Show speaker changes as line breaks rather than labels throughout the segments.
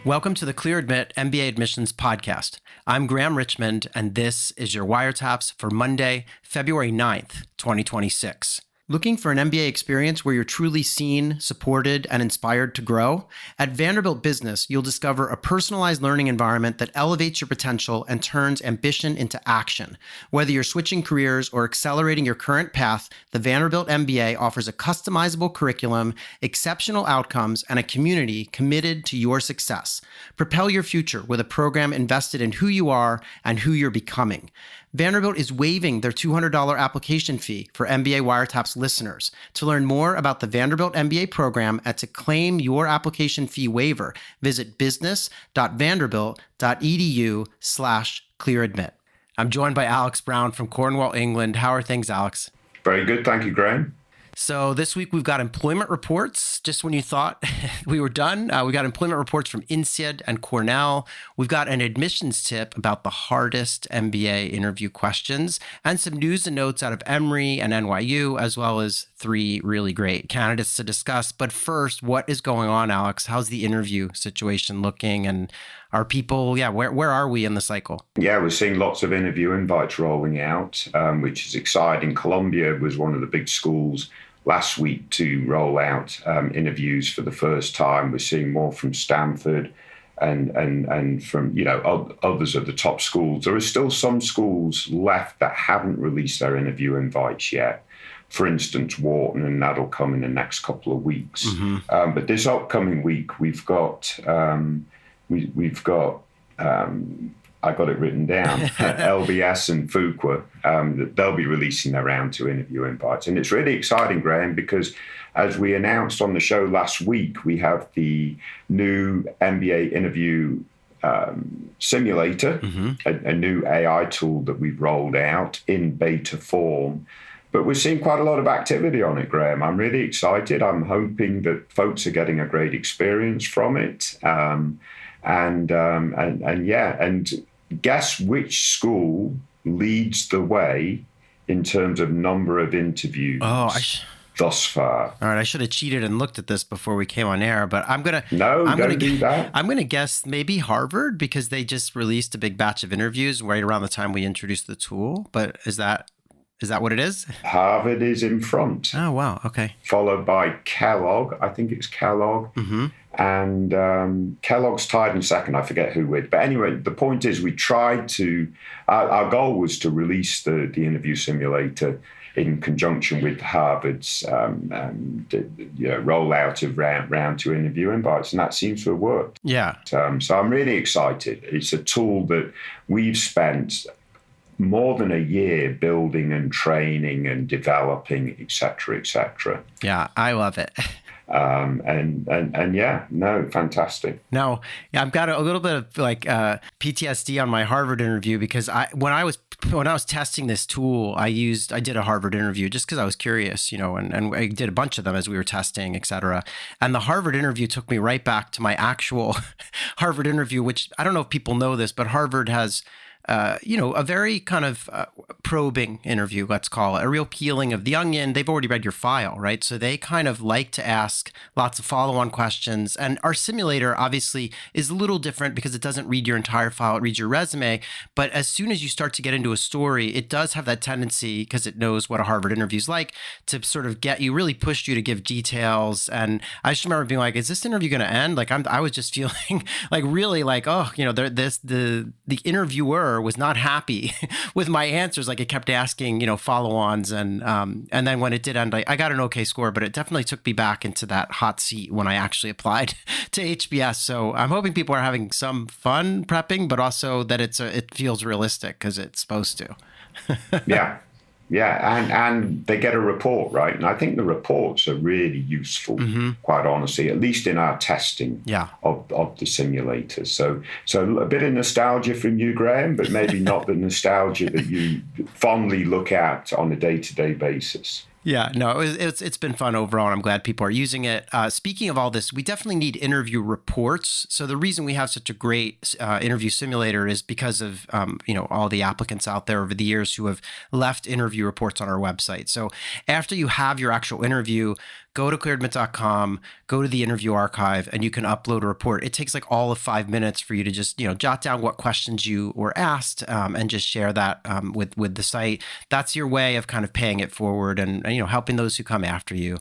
Welcome to the Clear Admit MBA Admissions podcast. I'm Graham Richmond, and this is your Wire Taps for Monday, February 9th, 2026. Looking for an MBA experience where you're truly seen, supported, and inspired to grow? At Vanderbilt Business, you'll discover a personalized learning environment that elevates your potential and turns ambition into action. Whether you're switching careers or accelerating your current path, the Vanderbilt MBA offers a customizable curriculum, exceptional outcomes, and a community committed to your success. Propel your future with a program invested in who you are and who you're becoming. Vanderbilt is waiving their $200 application fee for MBA Wire Taps listeners. To learn more about the Vanderbilt MBA program and to claim your application fee waiver, visit business.vanderbilt.edu/clearadmit. I'm joined by Alex Brown from Cornwall, England. How are things, Alex?
Very good. Thank you, Graham.
So this week we've got employment reports. Just when you thought we were done, we got employment reports from INSEAD and Cornell. We've got an admissions tip about the hardest MBA interview questions and some news and notes out of Emory and NYU, as well as 3 really great candidates to discuss. But first, what is going on, Alex? How's the interview situation looking? And are people, where are we in the cycle?
Yeah, we're seeing lots of interview invites rolling out, which is exciting. Columbia was one of the big schools last week to roll out interviews for the first time. We're seeing more from Stanford and from others of the top schools. There are still some schools left that haven't released their interview invites yet. For instance, Wharton, and that'll come in the next couple of weeks. Mm-hmm. But this upcoming week, we've got I got it written down, LBS and Fuqua, they'll be releasing their round 2 interview invites. And it's really exciting, Graham, because as we announced on the show last week, we have the new MBA interview simulator, mm-hmm. a new AI tool that we've rolled out in beta form. But we're seeing quite a lot of activity on it, Graham. I'm really excited. I'm hoping that folks are getting a great experience from it. And guess which school leads the way in terms of number of interviews thus far?
All right, I should have cheated and looked at this before we came on air, but I'm gonna
do that.
I'm gonna guess maybe Harvard, because they just released a big batch of interviews right around the time we introduced the tool. But is that what it is?
Harvard is in front.
Oh, wow. Okay.
Followed by Kellogg. I think it's Kellogg. Mm-hmm. And Kellogg's tied in second. I forget who with. But anyway, the point is we tried to, our goal was to release the interview simulator in conjunction with Harvard's rollout of round 2 interview invites. And that seems to have worked.
Yeah.
So I'm really excited. It's a tool that we've spent more than a year building and training and developing, et cetera.
Yeah, I love it.
Fantastic.
Now, I've got a little bit of PTSD on my Harvard interview, because when I was testing this tool, I did a Harvard interview just because I was curious, and I did a bunch of them as we were testing, et cetera. And the Harvard interview took me right back to my actual Harvard interview, which I don't know if people know this, but Harvard has a very kind of probing interview, let's call it, a real peeling of the onion. They've already read your file, right? So they kind of like to ask lots of follow-on questions. And our simulator obviously is a little different because it doesn't read your entire file, it reads your resume. But as soon as you start to get into a story, it does have that tendency, because it knows what a Harvard interview is like, to sort of really push you to give details. And I just remember being like, is this interview going to end? I was just feeling really the interviewer was not happy with my answers. Like, it kept asking, follow-ons. And then when it did end, I got an okay score, but it definitely took me back into that hot seat when I actually applied to HBS. So I'm hoping people are having some fun prepping, but also that it feels realistic, because it's supposed to.
Yeah. And they get a report, right? And I think the reports are really useful, mm-hmm. quite honestly, at least in our testing of the simulator. So a bit of nostalgia from you, Graham, but maybe not the nostalgia that you fondly look at on a day-to-day basis.
Yeah, no, it's been fun overall, and I'm glad people are using it. Speaking of all this, we definitely need interview reports. So the reason we have such a great interview simulator is because of all the applicants out there over the years who have left interview reports on our website. So after you have your actual interview, go to clearadmit.com, go to the interview archive, and you can upload a report. It takes like all of 5 minutes for you to just, jot down what questions you were asked, and just share that with the site. That's your way of kind of paying it forward and helping those who come after you.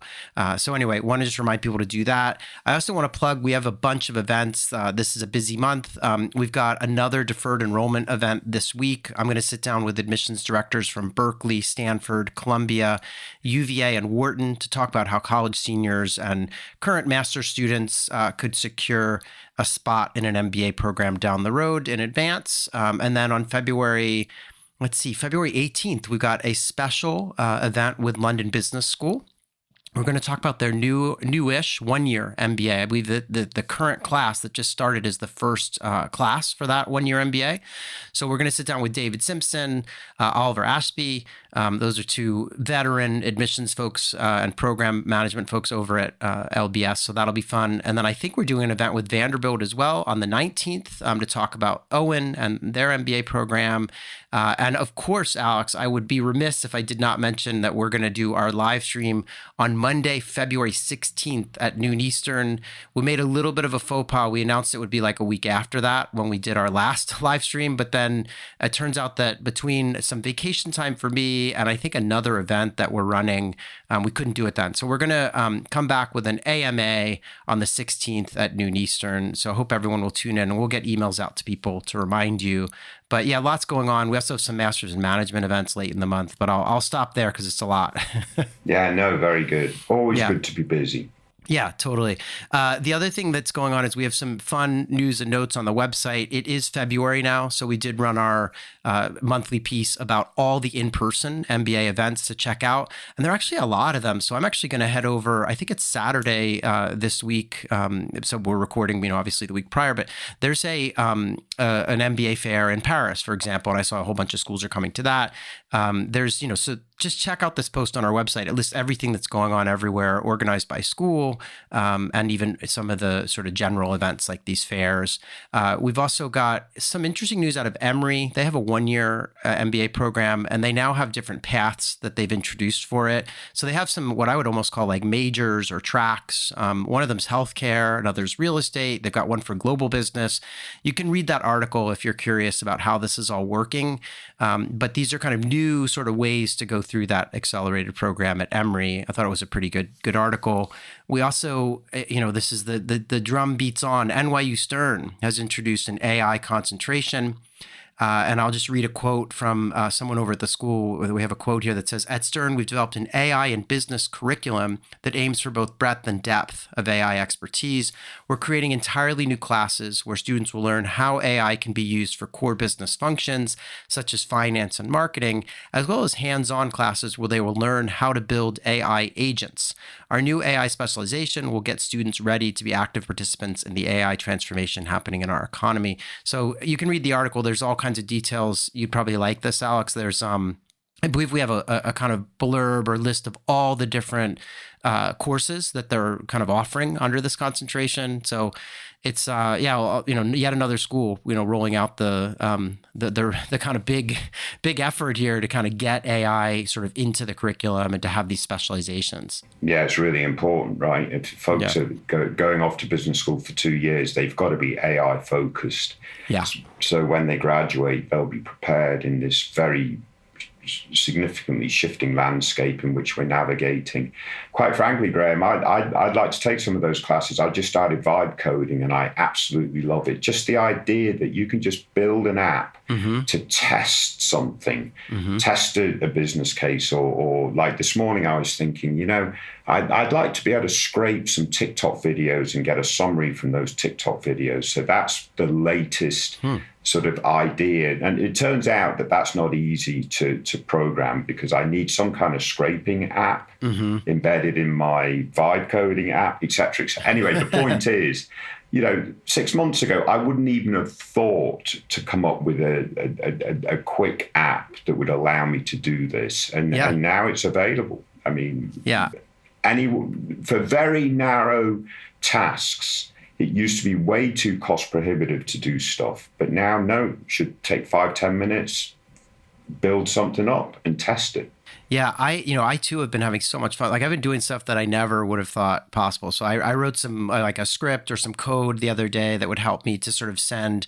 So anyway, want to just remind people to do that. I also want to plug, we have a bunch of events. This is a busy month. We've got another deferred enrollment event this week. I'm going to sit down with admissions directors from Berkeley, Stanford, Columbia, UVA, and Wharton to talk about how college seniors and current master's students could secure a spot in an MBA program down the road in advance. And then on February 18th, we've got a special event with London Business School. We're going to talk about their newish 1-year MBA. I believe that the current class that just started is the first class for that 1-year MBA. So we're going to sit down with David Simpson, Oliver Ashby. Those are two veteran admissions folks and program management folks over at LBS. So that'll be fun. And then I think we're doing an event with Vanderbilt as well on the 19th to talk about Owen and their MBA program. And of course, Alex, I would be remiss if I did not mention that we're going to do our live stream on Monday, February 16th at noon Eastern. We made a little bit of a faux pas. We announced it would be like a week after that when we did our last live stream. But then it turns out that between some vacation time for me and I think another event that we're running, we couldn't do it then. So we're going to come back with an AMA on the 16th at noon Eastern. So I hope everyone will tune in, and we'll get emails out to people to remind you. But yeah, lots going on. We also have some Masters in Management events late in the month, but I'll stop there because it's a lot.
Yeah, no, very good. Always good to be busy.
Yeah, totally. The other thing that's going on is we have some fun news and notes on the website. It is February now, so we did run our monthly piece about all the in-person MBA events to check out, and there are actually a lot of them. So I'm actually going to head over. I think it's Saturday this week. So we're recording, obviously the week prior, but there's an MBA fair in Paris, for example, and I saw a whole bunch of schools are coming to that. There's, so just check out this post on our website. It lists everything that's going on everywhere, organized by school, and even some of the sort of general events like these fairs. We've also got some interesting news out of Emory. They have a 1-year MBA program, and they now have different paths that they've introduced for it. So they have some, what I would almost call like majors or tracks. One of them's healthcare, another's real estate. They've got one for global business. You can read that article if you're curious about how this is all working. But these are kind of new sort of ways to go through that accelerated program at Emory. I thought it was a pretty good article. We also, this is the drum beats on. NYU Stern has introduced an AI concentration. And I'll just read a quote from someone over at the school. We have a quote here that says, "At Stern, we've developed an AI and business curriculum that aims for both breadth and depth of AI expertise. We're creating entirely new classes where students will learn how AI can be used for core business functions, such as finance and marketing, as well as hands-on classes where they will learn how to build AI agents. Our new AI specialization will get students ready to be active participants in the AI transformation happening in our economy." So you can read the article. There's all kinds of details. You'd probably like this, Alex. There's I believe we have a kind of blurb or list of all the different courses that they're kind of offering under this concentration. So it's yet another school rolling out the kind of big effort here to kind of get AI sort of into the curriculum and to have these specializations.
Yeah, it's really important, right? If folks are going off to business school for 2 years, they've got to be AI focused.
Yeah.
So when they graduate, they'll be prepared in this very significantly shifting landscape in which we're navigating. Quite frankly, Graham, I'd like to take some of those classes. I just started vibe coding and I absolutely love it. Just the idea that you can just build an app to test something, test a business case, or like this morning I was thinking, I'd like to be able to scrape some TikTok videos and get a summary from those TikTok videos. So that's the latest sort of idea. And it turns out that that's not easy to program because I need some kind of scraping app embedded in my vibe coding app, et cetera, et cetera. Anyway, the point is, 6 months ago, I wouldn't even have thought to come up with a quick app that would allow me to do this. And now it's available. I mean, for very narrow tasks, it used to be way too cost prohibitive to do stuff. But now, no, it should take 5-10 minutes, build something up and test it.
Yeah, I too have been having so much fun. Like I've been doing stuff that I never would have thought possible. So I wrote some like a script or some code the other day that would help me to sort of send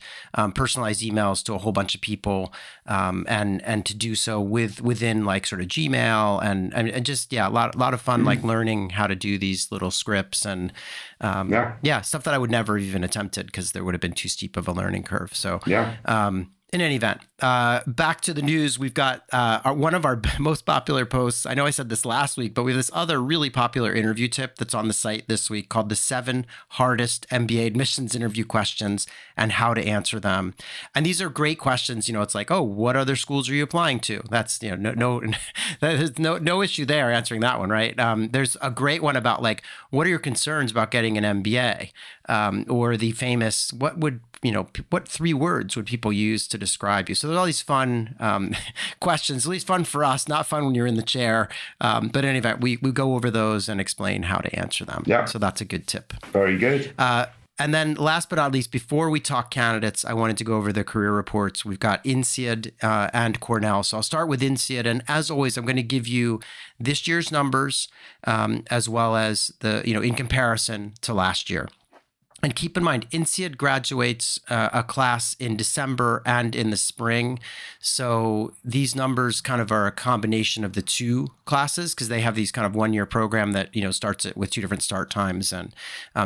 personalized emails to a whole bunch of people, and to do so within like sort of Gmail and just yeah, a lot of fun like learning how to do these little scripts and
Yeah,
yeah, stuff that I would never have even attempted because there would have been too steep of a learning curve. So
yeah.
in any event, back to the news. We've got one of our most popular posts. I know I said this last week, but we have this other really popular interview tip that's on the site this week called the 7 hardest MBA admissions interview questions and how to answer them. And these are great questions. It's like, oh, what other schools are you applying to? That's, there's no issue there answering that one, right? There's a great one about like, what are your concerns about getting an MBA? Or the famous, what 3 words would people use to describe you? So there's all these fun questions, at least fun for us, not fun when you're in the chair. But in any event, we go over those and explain how to answer them.
Yeah.
So that's a good tip.
Very good.
And then last but not least, before we talk candidates, I wanted to go over the career reports. We've got INSEAD and Cornell. So I'll start with INSEAD. And as always, I'm going to give you this year's numbers as well as in comparison to last year. And keep in mind, INSEAD graduates a class in December and in the spring. So these numbers kind of are a combination of the 2 classes because they have these kind of 1-year program that, starts it with 2 different start times. And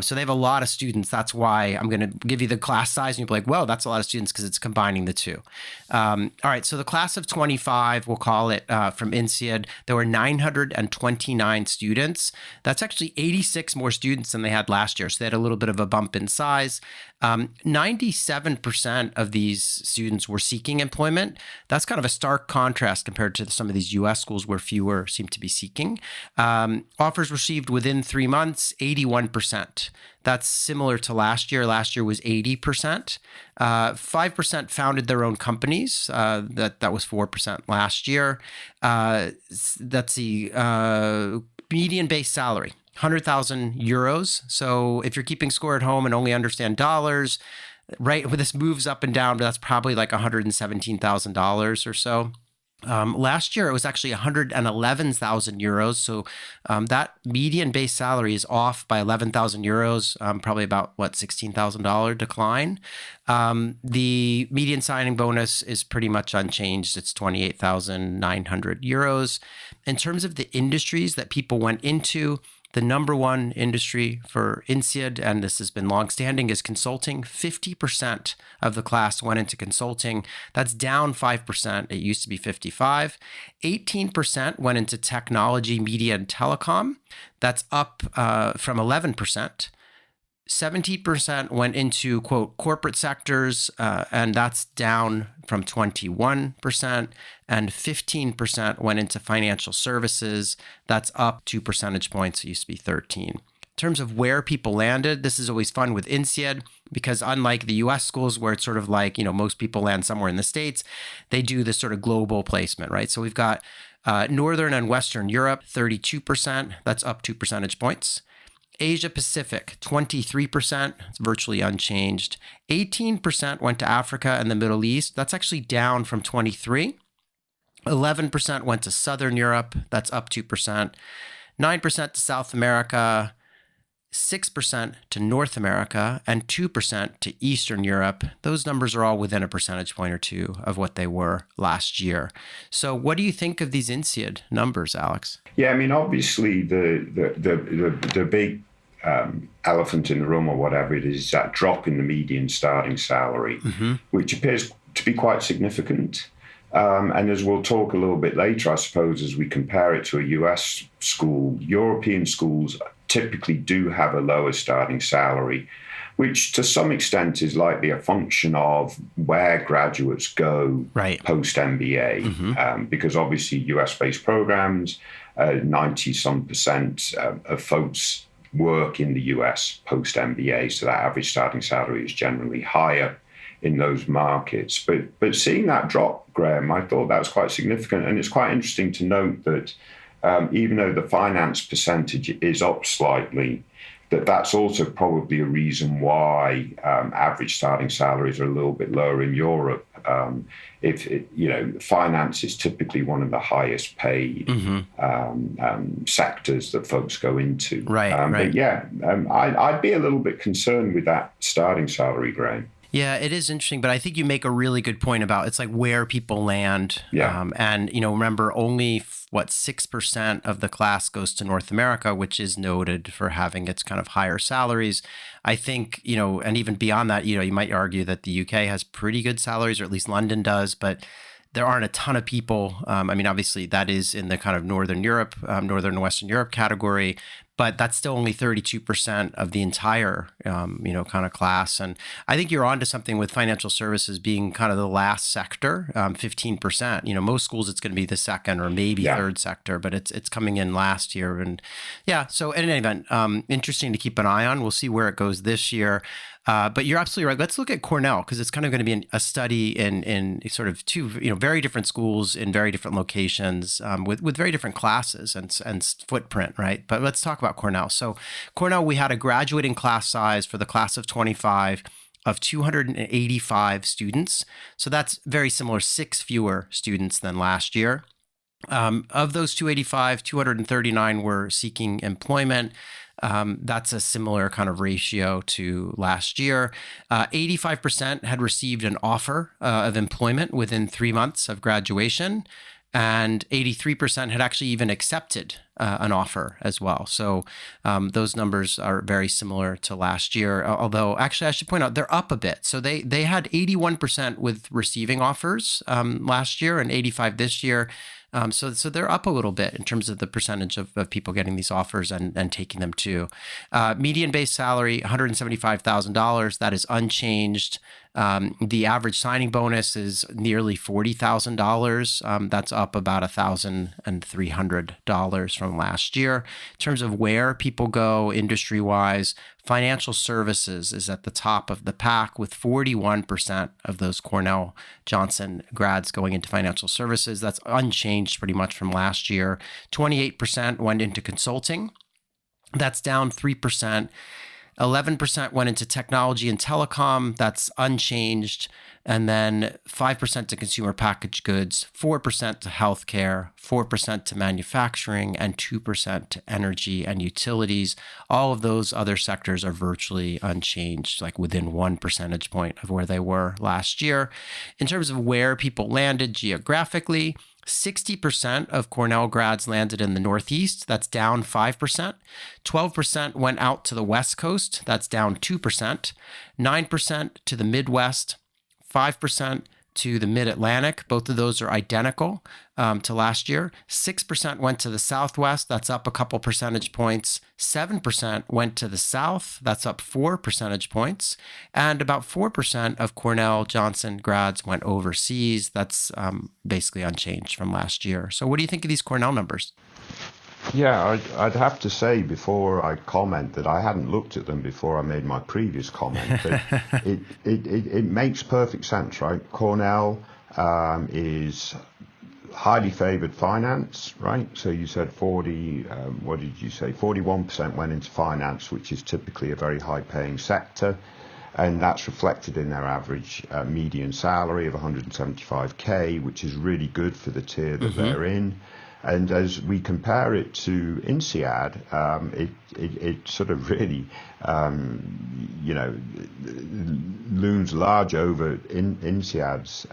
so they have a lot of students. That's why I'm going to give you the class size. And you'll be like, well, that's a lot of students because it's combining the 2. All right. So the class of 25, we'll call it from INSEAD, there were 929 students. That's actually 86 more students than they had last year. So they had a little bit of a bump in size. 97% of these students were seeking employment. That's kind of a stark contrast compared to some of these U.S. schools where fewer seem to be seeking. Offers received within 3 months, 81%. That's similar to last year. Last year was 80%. 5% founded their own companies. That was 4% last year. That's the median base salary. 100,000 euros. So if you're keeping score at home and only understand dollars, right, well, this moves up and down, but that's probably like $117,000 or so. Last year, it was actually 111,000 euros. So that median base salary is off by 11,000 euros, probably about, $16,000 decline. The median signing bonus is pretty much unchanged. It's 28,900 euros. In terms of the industries that people went into, the number one industry for INSEAD, and this has been longstanding, is consulting. 50% of the class went into consulting. That's down 5%. It used to be 55. 18% went into technology, media, and telecom. That's up from 11%. 17% went into, quote, corporate sectors, and that's down from 21%, and 15% went into financial services. That's up 2 percentage points. It used to be 13. In terms of where people landed, this is always fun with INSEAD because unlike the US schools where it's sort of like, most people land somewhere in the States, they do this sort of global placement, right? So we've got Northern and Western Europe, 32%. That's up 2 percentage points. Asia Pacific, 23%, it's virtually unchanged. 18% went to Africa and the Middle East. That's actually down from 23. 11% went to Southern Europe. That's up 2%. 9% to South America. 6% to North America, and 2% to Eastern Europe. Those numbers are all within a percentage point or 2 of what they were last year. So what do you think of these INSEAD numbers, Alex?
Yeah, I mean, obviously the big elephant in the room or whatever it is that drop in the median starting salary, which appears to be quite significant. And as we'll talk a little bit later, I suppose, as we compare it to a US school, European schools typically do have a lower starting salary, which to some extent is likely a function of where graduates go post-MBA, because obviously US-based programs, 90-some% of folks work in the US post-MBA, so that average starting salary is generally higher in those markets. But seeing that drop, Graham, I thought that was quite significant. And it's quite interesting to note that even though the finance percentage is up slightly, that's also probably a reason why average starting salaries are a little bit lower in Europe if it, finance is typically one of the highest paid sectors that folks go into.
Right.
But yeah, I'd be a little bit concerned with that starting salary, Graham.
Yeah, it is interesting, but I think you make a really good point about it's like where people land.
Yeah.
And, remember only 6% of the class goes to North America, which is noted for having its kind of higher salaries. I think, and even beyond that, you might argue that the UK has pretty good salaries, or at least London does, but there aren't a ton of people. Obviously that is in the kind of Northern and Western Europe category, but that's still only 32% of the entire, kind of class. And I think you're onto something with financial services being kind of the last sector, 15%. Most schools it's going to be the second or maybe third sector, but it's coming in last year. And yeah, so in any event, interesting to keep an eye on. We'll see where it goes this year. But you're absolutely right. Let's look at Cornell, because it's kind of going to be a study in sort of two, very different schools in very different locations with very different classes and footprint, right? But let's talk about Cornell. So Cornell, we had a graduating class size for the class of 25 of 285 students. So that's very similar, 6 fewer students than last year. Of those 285, 239 were seeking employment. That's a similar kind of ratio to last year. 85% had received an offer of employment within 3 months of graduation, and 83% had actually even accepted an offer as well. So those numbers are very similar to last year, although actually I should point out they're up a bit. So they had 81% with receiving offers last year and 85 this year. So they're up a little bit in terms of the percentage of people getting these offers and taking them too. Median base salary, $175,000. That is unchanged. The average signing bonus is nearly $40,000. That's up about $1,300 from last year. In terms of where people go industry-wise, financial services is at the top of the pack with 41% of those Cornell Johnson grads going into financial services. That's unchanged pretty much from last year. 28% went into consulting. That's down 3%. 11% went into technology and telecom. That's unchanged. And then 5% to consumer packaged goods, 4% to healthcare, 4% to manufacturing, and 2% to energy and utilities. All of those other sectors are virtually unchanged, like within 1 percentage point of where they were last year. In terms of where people landed geographically, 60% of Cornell grads landed in the Northeast. That's down 5%. 12% went out to the West Coast. That's down 2%. 9% to the Midwest. 5% to the Mid-Atlantic. Both of those are identical to last year. 6% went to the Southwest. That's up a couple percentage points. 7% went to the South. That's up 4 percentage points. And about 4% of Cornell Johnson grads went overseas. That's basically unchanged from last year. So what do you think of these Cornell numbers?
Yeah, I'd have to say before I comment that I hadn't looked at them before I made my previous comment, but it makes perfect sense, right? Cornell is highly favored finance, right? So you said 41% went into finance, which is typically a very high paying sector. And that's reflected in their average median salary of 175K, which is really good for the tier that they're in. And as we compare it to INSEAD, it sort of really, looms large over INSEAD's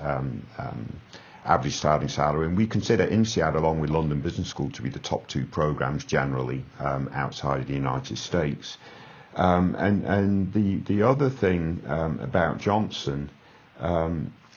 average starting salary. And we consider INSEAD, along with London Business School, to be the top 2 programs generally outside of the United States. And the other thing about Johnson,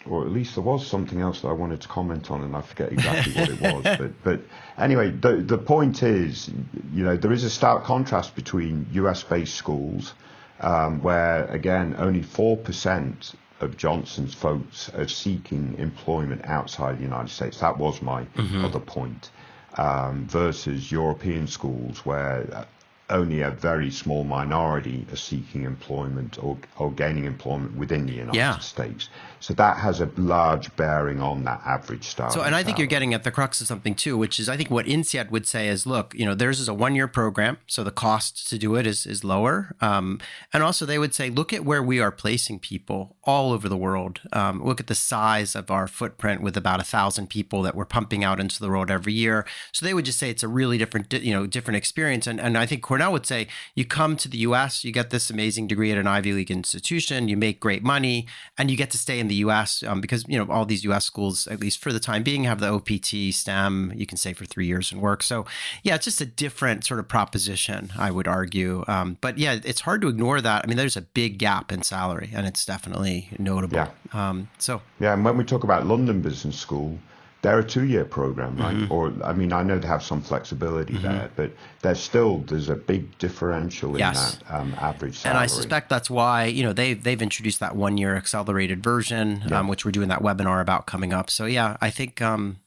or at least there was something else that I wanted to comment on, and I forget exactly what it was. But anyway, the point is, there is a stark contrast between US-based schools, where, again, only 4% of Johnson's folks are seeking employment outside the United States. That was my other point. Versus European schools, where only a very small minority are seeking employment or gaining employment within the United States. So that has a large bearing on that average starting
So, and I think
salary.
you're getting at the crux of something too, which is I think what INSEAD would say is, look, theirs is a 1-year program, so the cost to do it is lower. And also they would say, look at where we are placing people all over the world. Look at the size of our footprint with about 1,000 people that we're pumping out into the world every year. So they would just say it's a really different, different experience. And I think Cornell would say, you come to the U.S., you get this amazing degree at an Ivy League institution, you make great money, and you get to stay in the U.S. Because all these U.S. schools, at least for the time being, have the OPT, STEM. You can stay for 3 years and work. So yeah, it's just a different sort of proposition, I would argue. But yeah, it's hard to ignore that. I mean, there's a big gap in salary, and it's definitely notable.
Yeah, and when we talk about London Business School, they're a 2-year program, right?
Mm-hmm.
Or, I mean, I know they have some flexibility there, but there's a big differential in that average salary.
And I suspect that's why, they've introduced that 1-year accelerated version, which we're doing that webinar about coming up. So yeah, I think, and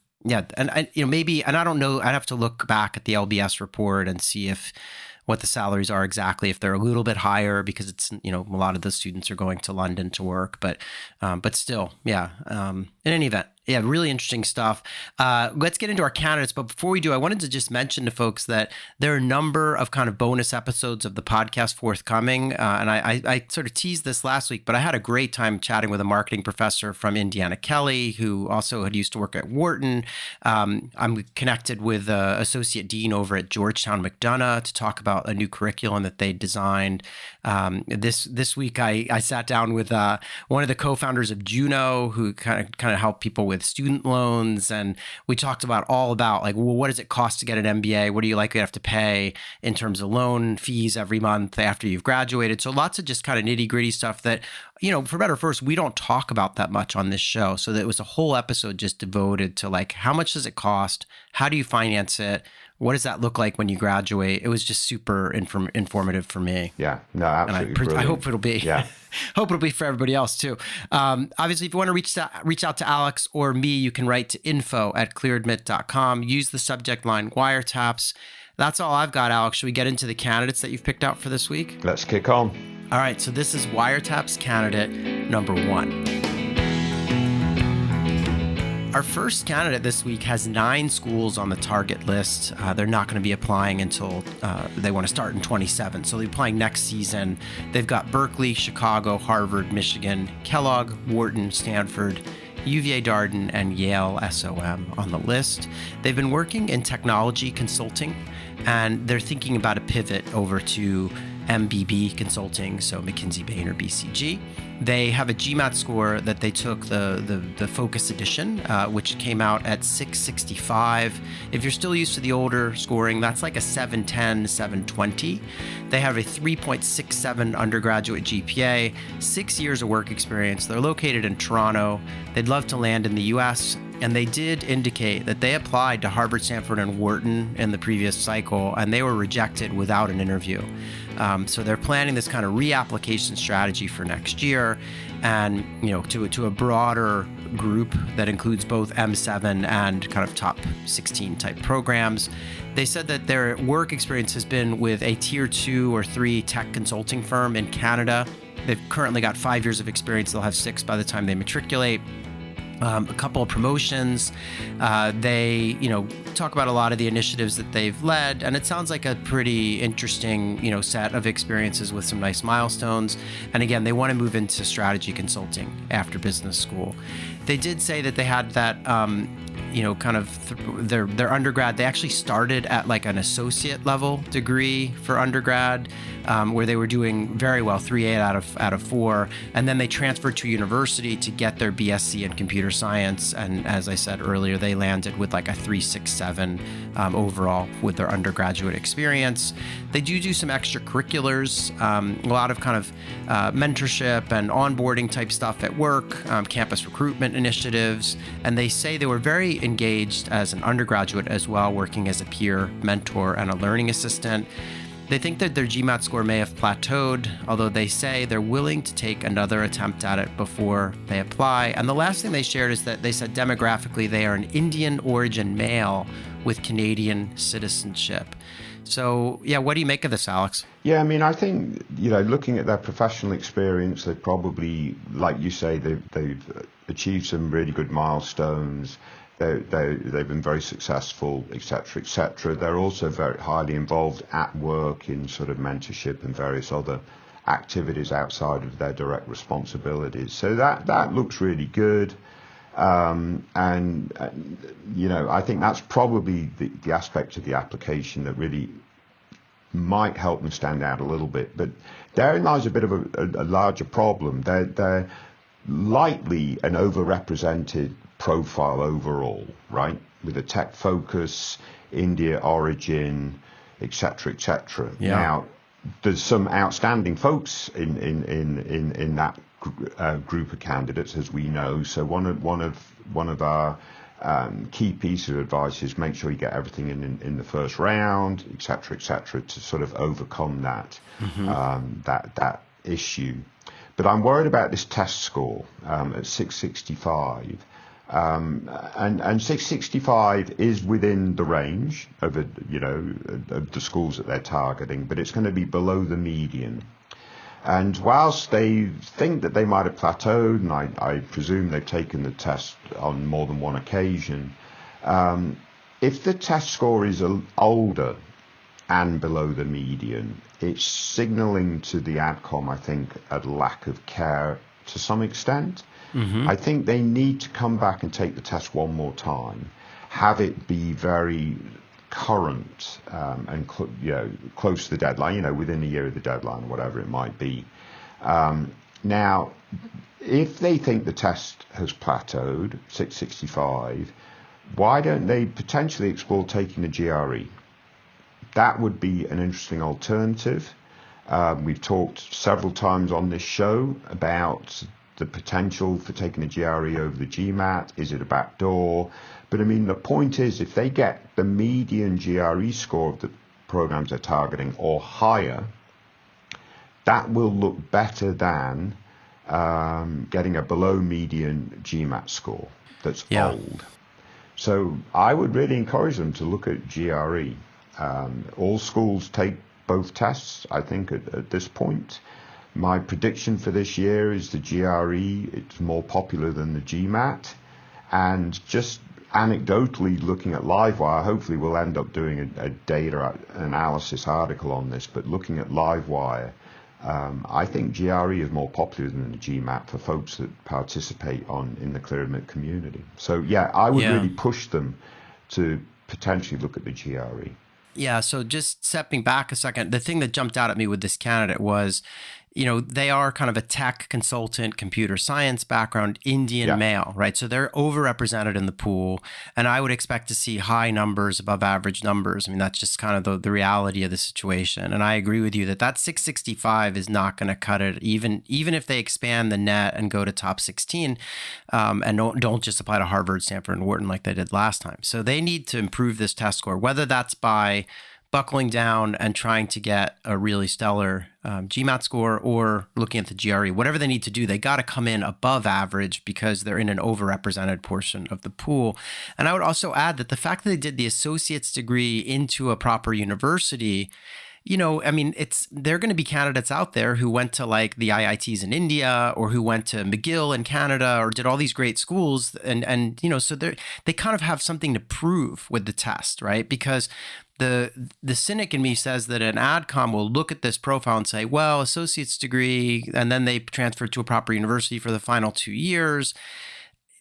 maybe, and I don't know, I'd have to look back at the LBS report and see what the salaries are exactly, if they're a little bit higher, because it's, a lot of the students are going to London to work, but still, in any event. Yeah, really interesting stuff. Let's get into our candidates. But before we do, I wanted to just mention to folks that there are a number of kind of bonus episodes of the podcast forthcoming. And I sort of teased this last week, but I had a great time chatting with a marketing professor from Indiana Kelley, who also had used to work at Wharton. I'm connected with Associate Dean over at Georgetown McDonough to talk about a new curriculum that they designed. This week, I sat down with one of the co-founders of Juno, who kind of help people with student loans, and we talked all about like, well, what does it cost to get an MBA? What are you likely to have to pay in terms of loan fees every month after you've graduated? So lots of just kind of nitty gritty stuff that, for better or for worse, we don't talk about that much on this show. So that was a whole episode just devoted to like, how much does it cost? How do you finance it? What does that look like when you graduate? It was just super informative for me.
Yeah, no, absolutely.
I hope it'll be.
Yeah.
Hope it'll be for everybody else too. Obviously, if you want to reach out to Alex or me, you can write to info@clearadmit.com. Use the subject line Wire Taps. That's all I've got, Alex. Should we get into the candidates that you've picked out for this week?
Let's kick on.
All right. So this is Wire Taps candidate number 1. Our first candidate this week has 9 schools on the target list. They're not going to be applying until they want to start in 2027. So they're applying next season. They've got Berkeley, Chicago, Harvard, Michigan, Kellogg, Wharton, Stanford, UVA Darden, and Yale SOM on the list. They've been working in technology consulting, and they're thinking about a pivot over to MBB consulting, so McKinsey, Bain, or BCG. They have a GMAT score that they took the Focus edition, which came out at 665. If you're still used to the older scoring, that's like a 710, 720. They have a 3.67 undergraduate GPA, 6 years of work experience. They're located in Toronto. They'd love to land in the US. And they did indicate that they applied to Harvard, Stanford, and Wharton in the previous cycle, and they were rejected without an interview. So they're planning this kind of reapplication strategy for next year, and to a broader group that includes both M7 and kind of top 16 type programs. They said that their work experience has been with a tier 2 or 3 tech consulting firm in Canada. They've currently got 5 years of experience. They'll have 6 by the time they matriculate. A couple of promotions. They, talk about a lot of the initiatives that they've led, and it sounds like a pretty interesting, set of experiences with some nice milestones. And again, they want to move into strategy consulting after business school. They did say that they had that, their undergrad. They actually started at like an associate level degree for undergrad, where they were doing very well, 3.8 out of 4, and then they transferred to university to get their BSc in computer science. And as I said earlier, they landed with like a 3.67 overall with their undergraduate experience. They do some extracurriculars, a lot of kind of mentorship and onboarding type stuff at work, campus recruitment initiatives, and they say they were very engaged as an undergraduate as well, working as a peer mentor and a learning assistant. They think that their GMAT score may have plateaued, although they say they're willing to take another attempt at it before they apply. And the last thing they shared is that they said demographically they are an Indian origin male with Canadian citizenship. So, yeah, what do you make of this, Alex?
Yeah, I mean, I think, looking at their professional experience, they probably, like you say, they've achieved some really good milestones. They've been very successful, et cetera, et cetera. They're also very highly involved at work in sort of mentorship and various other activities outside of their direct responsibilities. So that looks really good. I think that's probably the aspect of the application that really might help them stand out a little bit. But therein lies a bit of a larger problem. They're lightly an overrepresented profile overall, right? With a tech focus, India origin, etc., etc.
Yeah.
Now, there's some outstanding folks in that group of candidates, as we know. So one of our key pieces of advice is make sure you get everything in the first round, et cetera, to sort of overcome that that issue. But I'm worried about this test score at 665. And 665 is within the range of of the schools that they're targeting, but it's going to be below the median. And whilst they think that they might have plateaued, and I presume they've taken the test on more than one occasion, if the test score is older and below the median, it's signalling to the ADCOM, I think, a lack of care to some extent. I think they need to come back and take the test one more time, have it be very current and close to the deadline, within a year of the deadline, or whatever it might be. Now, if they think the test has plateaued, 665, why don't they potentially explore taking the GRE? That would be an interesting alternative. We've talked several times on this show about the potential for taking the GRE over the GMAT. Is it a backdoor? But I mean, the point is, if they get the median GRE score of the programs they're targeting or higher, that will look better than getting a below median GMAT score that's old. So I would really encourage them to look at GRE. All schools take both tests, I think, at this point. My prediction for this year is the GRE, it's more popular than the GMAT. And just anecdotally looking at Livewire, hopefully we'll end up doing a data analysis article on this, but looking at Livewire, I think GRE is more popular than the GMAT for folks that participate in the Clear Admit community. So yeah, I would really push them to potentially look at the GRE.
Yeah, so just stepping back a second, the thing that jumped out at me with this candidate was, they are kind of a tech consultant, computer science background, Indian male, right? So they're overrepresented in the pool. And I would expect to see high numbers, above average numbers. I mean, that's just kind of the reality of the situation. And I agree with you that 665 is not going to cut it, even if they expand the net and go to top 16 and don't just apply to Harvard, Stanford, and Wharton like they did last time. So they need to improve this test score, whether that's by buckling down and trying to get a really stellar GMAT score or looking at the GRE. Whatever they need to do, they got to come in above average because they're in an overrepresented portion of the pool. And I would also add that the fact that they did the associate's degree into a proper university, I mean, there are going to be candidates out there who went to like the IITs in India or who went to McGill in Canada or did all these great schools. And so they kind of have something to prove with the test, right? Because the cynic in me says that an AdCom will look at this profile and say, well, associate's degree, and then they transferred to a proper university for the final 2 years.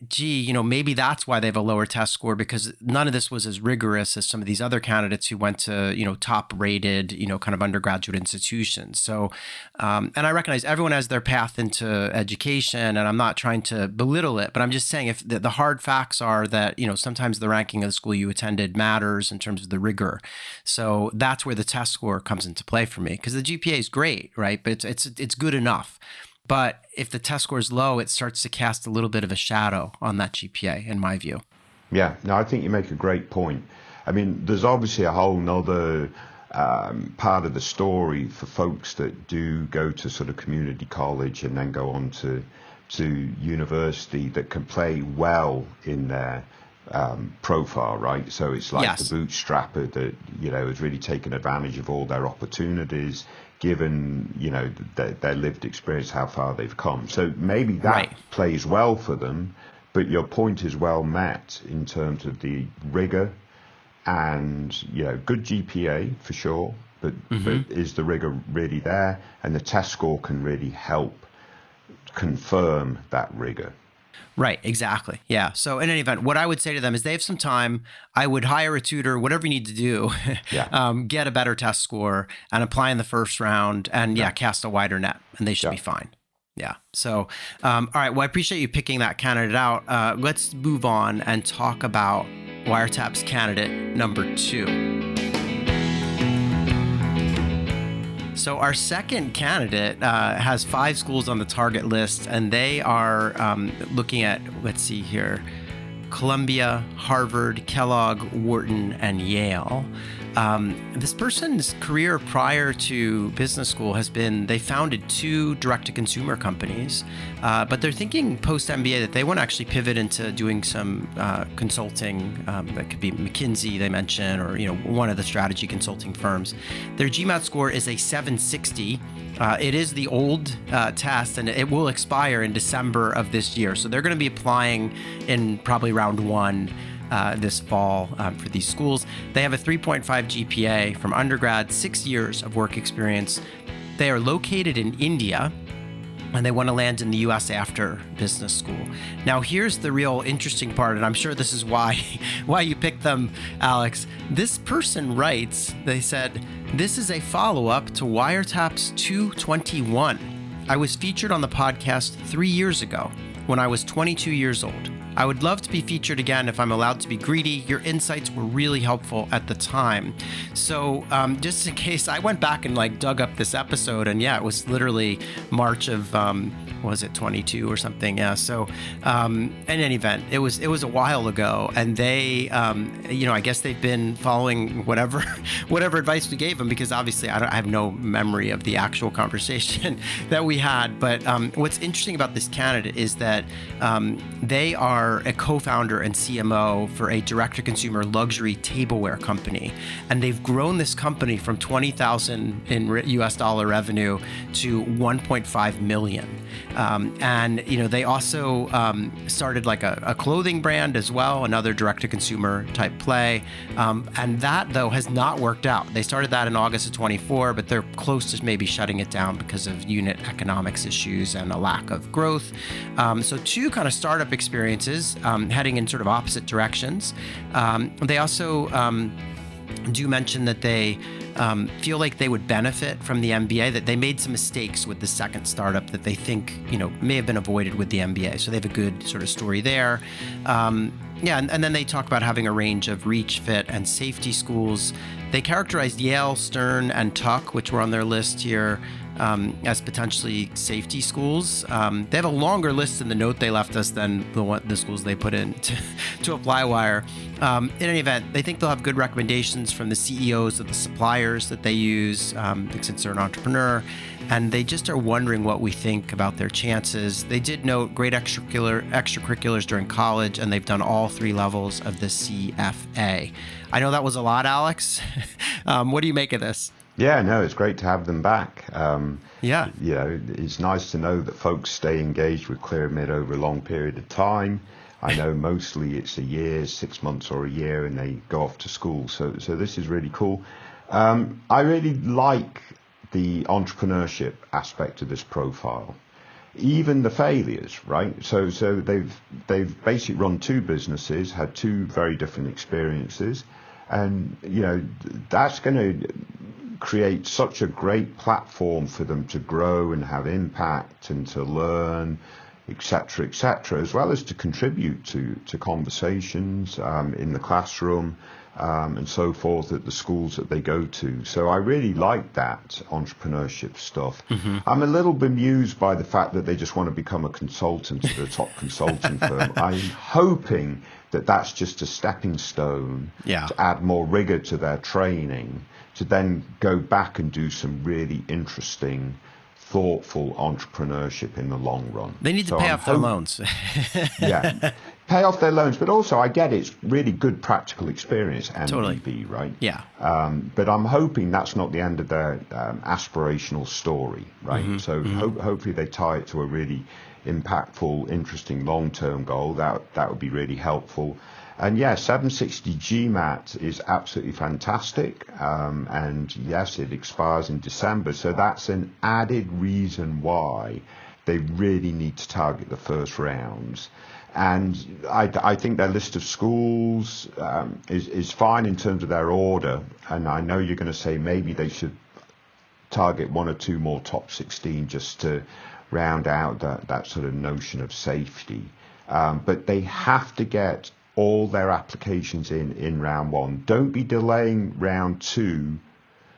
Gee, maybe that's why they have a lower test score, because none of this was as rigorous as some of these other candidates who went to, top rated, kind of undergraduate institutions. So, and I recognize everyone has their path into education, and I'm not trying to belittle it, but I'm just saying if the hard facts are that, sometimes the ranking of the school you attended matters in terms of the rigor. So that's where the test score comes into play for me, because the GPA is great, right? But it's good enough. But if the test score is low, it starts to cast a little bit of a shadow on that GPA, in my view.
Yeah, no, I think you make a great point. I mean, there's obviously a whole nother part of the story for folks that do go to sort of community college and then go on to university that can play well in their profile, right? So it's like
Yes.
the bootstrapper that, has really taken advantage of all their opportunities, given, their lived experience, how far they've come. So maybe that
Right.
plays well for them, but your point is well met in terms of the rigor and, good GPA for sure, but is the rigor really there? And the test score can really help confirm that rigor.
Right, exactly. Yeah. So in any event, what I would say to them is they have some time. I would hire a tutor, whatever you need to do,
Yeah.
get a better test score and apply in the first round and cast a wider net and they should be fine. Yeah. So, all right. Well, I appreciate you picking that candidate out. Let's move on and talk about Wire Taps candidate number 2. So our second candidate has 5 schools on the target list, and they are looking at, let's see here, Columbia, Harvard, Kellogg, Wharton, and Yale. This person's career prior to business school has been, they founded 2 direct-to-consumer companies, but they're thinking post-MBA that they want to actually pivot into doing some consulting. That could be McKinsey, they mentioned, or one of the strategy consulting firms. Their GMAT score is a 760. It is the old test, and it will expire in December of this year. So they're going to be applying in probably round 1 this fall for these schools. They have a 3.5 GPA from undergrad, 6 years of work experience. They are located in India, and they want to land in the U.S. after business school. Now, here's the real interesting part, and I'm sure this is why you picked them, Alex. This person writes, they said, "This is a follow-up to Wire Taps 221. I was featured on the podcast 3 years ago when I was 22 years old. I would love to be featured again if I'm allowed to be greedy. Your insights were really helpful at the time." So just in case, I went back and dug up this episode, and it was literally March of, was it 22 or something? Yeah. So in any event, it was a while ago, and they, I guess they've been following whatever advice we gave them, because obviously I have no memory of the actual conversation that we had. But what's interesting about this candidate is that they are a co-founder and CMO for a direct-to-consumer luxury tableware company, and they've grown this company from 20,000 in US dollar revenue to 1.5 million. And they also started a clothing brand as well, another direct-to-consumer type play, and that though has not worked out. They started that in August of 24, but they're close to maybe shutting it down because of unit economics issues and a lack of growth. So 2 kind of startup experiences heading in sort of opposite directions. They also do mention that they feel like they would benefit from the MBA, that they made some mistakes with the second startup that they think may have been avoided with the MBA. So they have a good sort of story there. And then they talk about having a range of reach, fit, and safety schools. They characterized Yale, Stern, and Tuck, which were on their list here, as potentially safety schools. They have a longer list in the note they left us than the schools they put in to apply wire. In any event, they think they'll have good recommendations from the CEOs of the suppliers that they use, since they're an entrepreneur, and they just are wondering what we think about their chances. They did note great extracurriculars during college, and they've done all 3 levels of the CFA. I know that was a lot, Alex. What do you make of this?
Yeah, no, it's great to have them back.
Yeah.
It's nice to know that folks stay engaged with Clear-Mid over a long period of time. I know mostly it's a year, 6 months or a year, and they go off to school. So this is really cool. I really like the entrepreneurship aspect of this profile. Even the failures, right? So they've basically run 2 businesses, had 2 very different experiences, and that's going to create such a great platform for them to grow and have impact and to learn, etc., as well as to contribute to conversations in the classroom and so forth at the schools that they go to. So I really like that entrepreneurship stuff. Mm-hmm. I'm a little bemused by the fact that they just want to become a consultant at a top consulting firm. I'm hoping that that's just a stepping stone to add more rigor to their training, to then go back and do some really interesting, thoughtful entrepreneurship in the long run.
They need to pay off their loans.
pay off their loans, but also I get it's really good practical experience,
Totally.
MBB, right?
Yeah.
But I'm hoping that's not the end of their aspirational story, right? So hopefully they tie it to a really impactful, interesting long-term goal. That would be really helpful. And yeah, 760 GMAT is absolutely fantastic. And yes, it expires in December. So that's an added reason why they really need to target the first rounds. And I think their list of schools is fine in terms of their order. And I know you're going to say maybe they should target one or two more top 16 just to round out that sort of notion of safety. But they have to get all their applications in round one. Don't be delaying round two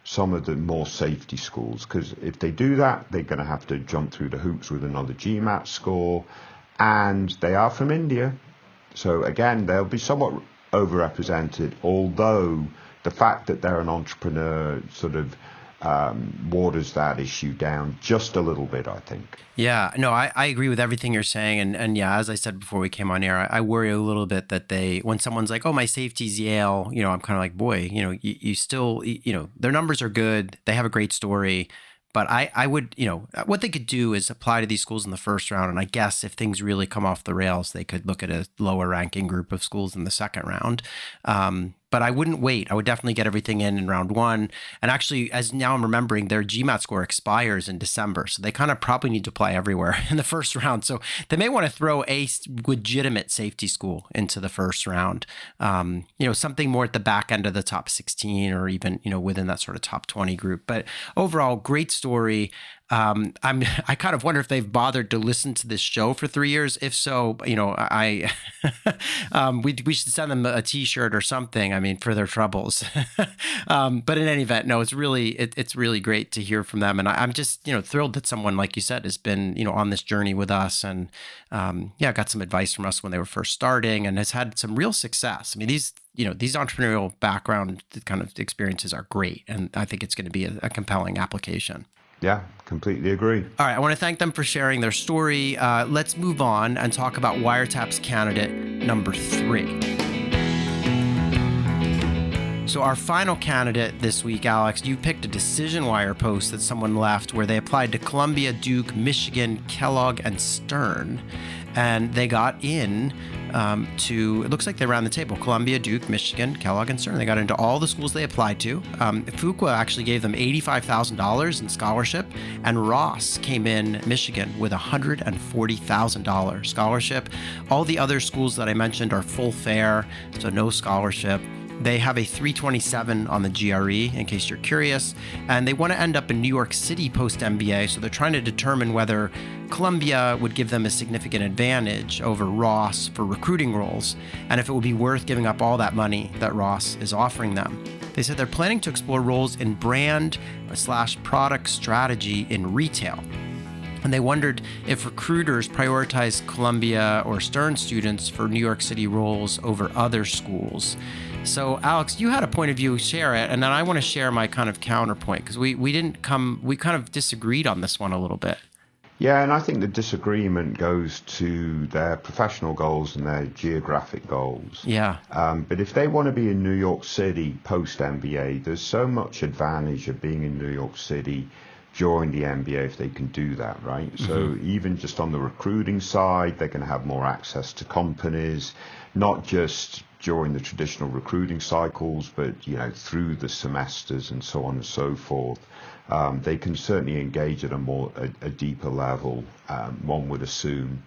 some of the more safety schools, because if they do that, they're going to have to jump through the hoops with another GMAT score. And they are from India. So again, they'll be somewhat overrepresented, although the fact that they're an entrepreneur sort of waters that issue down just a little bit, I think.
Yeah, no, I agree with everything you're saying. And yeah, as I said before we came on air, I worry a little bit that when someone's like, oh, my safety's Yale, I'm kind of like, boy, you still, their numbers are good. They have a great story. But I would, what they could do is apply to these schools in the first round. And I guess if things really come off the rails, they could look at a lower ranking group of schools in the second round. But I wouldn't wait. I would definitely get everything in round one. And actually, as now I'm remembering, their GMAT score expires in December. So they kind of probably need to apply everywhere in the first round. So they may want to throw a legitimate safety school into the first round. Something more at the back end of the top 16 or even, within that sort of top 20 group. But overall, great story. I kind of wonder if they've bothered to listen to this show for 3 years. If so, I we should send them a T-shirt or something. I mean, for their troubles. But in any event, no, it's really great to hear from them, and I'm just thrilled that someone like you said has been on this journey with us, and got some advice from us when they were first starting, and has had some real success. I mean, these entrepreneurial background kind of experiences are great, and I think it's going to be a compelling application.
Yeah, completely agree.
All right, I want to thank them for sharing their story. Let's move on and talk about Wire Taps candidate number 3. So our final candidate this week, Alex, you picked a Decision Wire post that someone left where they applied to Columbia, Duke, Michigan, Kellogg, and Stern. And they got in it looks like they ran the table, Columbia, Duke, Michigan, Kellogg, and Stern. They got into all the schools they applied to. Fuqua actually gave them $85,000 in scholarship, and Ross came in Michigan with $140,000 scholarship. All the other schools that I mentioned are full fare, so no scholarship. They have a 327 on the GRE, in case you're curious, and they want to end up in New York City post-MBA, so they're trying to determine whether Columbia would give them a significant advantage over Ross for recruiting roles, and if it would be worth giving up all that money that Ross is offering them. They said they're planning to explore roles in brand/product strategy in retail. And they wondered if recruiters prioritize Columbia or Stern students for New York City roles over other schools. So, Alex, you had a point of view, share it, and then I want to share my kind of counterpoint, because we kind of disagreed on this one a little bit.
Yeah, and I think the disagreement goes to their professional goals and their geographic goals.
Yeah.
But if they want to be in New York City post-MBA, there's so much advantage of being in New York City during the MBA if they can do that, right? Mm-hmm. So even just on the recruiting side, they're going to have more access to companies, not just during the traditional recruiting cycles, but through the semesters and so on and so forth. They can certainly engage at a deeper level, one would assume.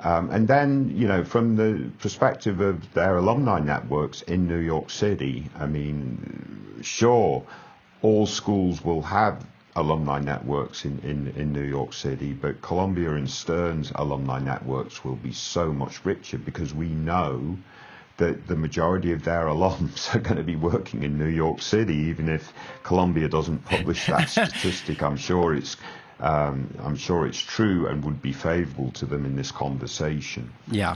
And then, from the perspective of their alumni networks in New York City, I mean, sure, all schools will have alumni networks in New York City, but Columbia and Stern's alumni networks will be so much richer, because we know that the majority of their alums are going to be working in New York City, even if Columbia doesn't publish that statistic. I'm sure it's true and would be favorable to them in this conversation.
Yeah.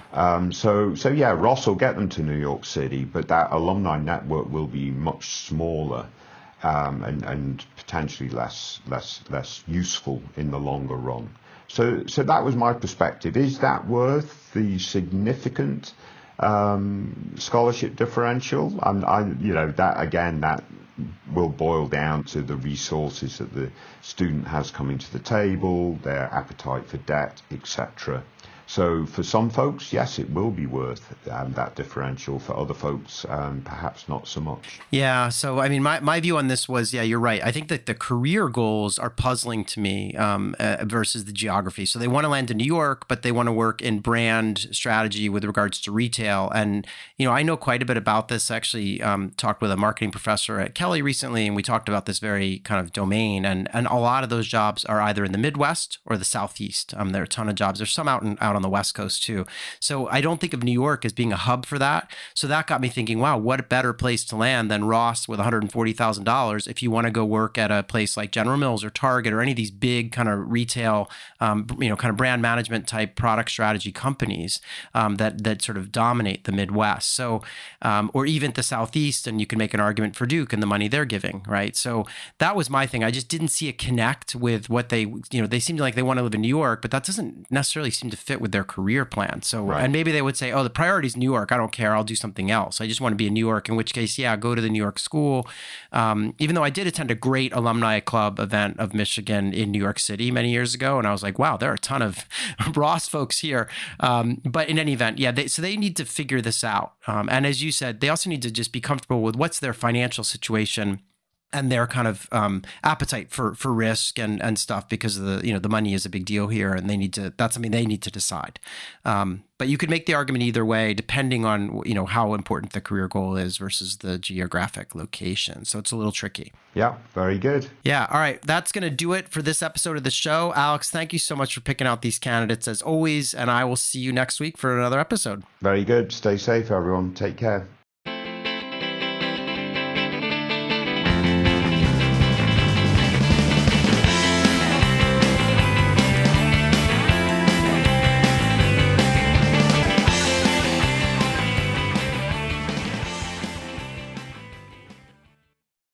So yeah, Ross will get them to New York City, but that alumni network will be much smaller, and potentially less useful in the longer run. So that was my perspective. Is that worth the significant scholarship differential? That will boil down to the resources that the student has coming to the table, their appetite for debt, etc. So for some folks, yes, it will be worth that differential. For other folks, perhaps not so much.
Yeah. So, I mean, my view on this was, yeah, you're right. I think that the career goals are puzzling to me versus the geography. So they want to land in New York, but they want to work in brand strategy with regards to retail. And, I know quite a bit about this. I actually talked with a marketing professor at Kelly recently, and we talked about this very kind of domain. And a lot of those jobs are either in the Midwest or the Southeast. There are a ton of jobs. There's some out on the West Coast too. So I don't think of New York as being a hub for that. So that got me thinking, wow, what a better place to land than Ross with $140,000 if you want to go work at a place like General Mills or Target or any of these big kind of retail, kind of brand management type product strategy companies that sort of dominate the Midwest. So, or even the Southeast, and you can make an argument for Duke and the money they're giving, right? So that was my thing. I just didn't see a connect with what they seemed like they want to live in New York, but that doesn't necessarily seem to fit with their career plan. So, right. And maybe they would say, oh, the priority is New York. I don't care. I'll do something else. I just want to be in New York, in which case, yeah, go to the New York school. Even though I did attend a great alumni club event of Michigan in New York City many years ago. And I was like, wow, there are a ton of Ross folks here. But in any event, yeah, so they need to figure this out. And as you said, they also need to just be comfortable with what's their financial situation and their kind of appetite for risk and stuff, because of the money is a big deal here, and that's something they need to decide. But you could make the argument either way, depending on how important the career goal is versus the geographic location. So it's a little tricky.
Yeah, very good.
Yeah. All right. That's going to do it for this episode of the show. Alex, thank you so much for picking out these candidates as always, and I will see you next week for another episode.
Very good. Stay safe, everyone. Take care.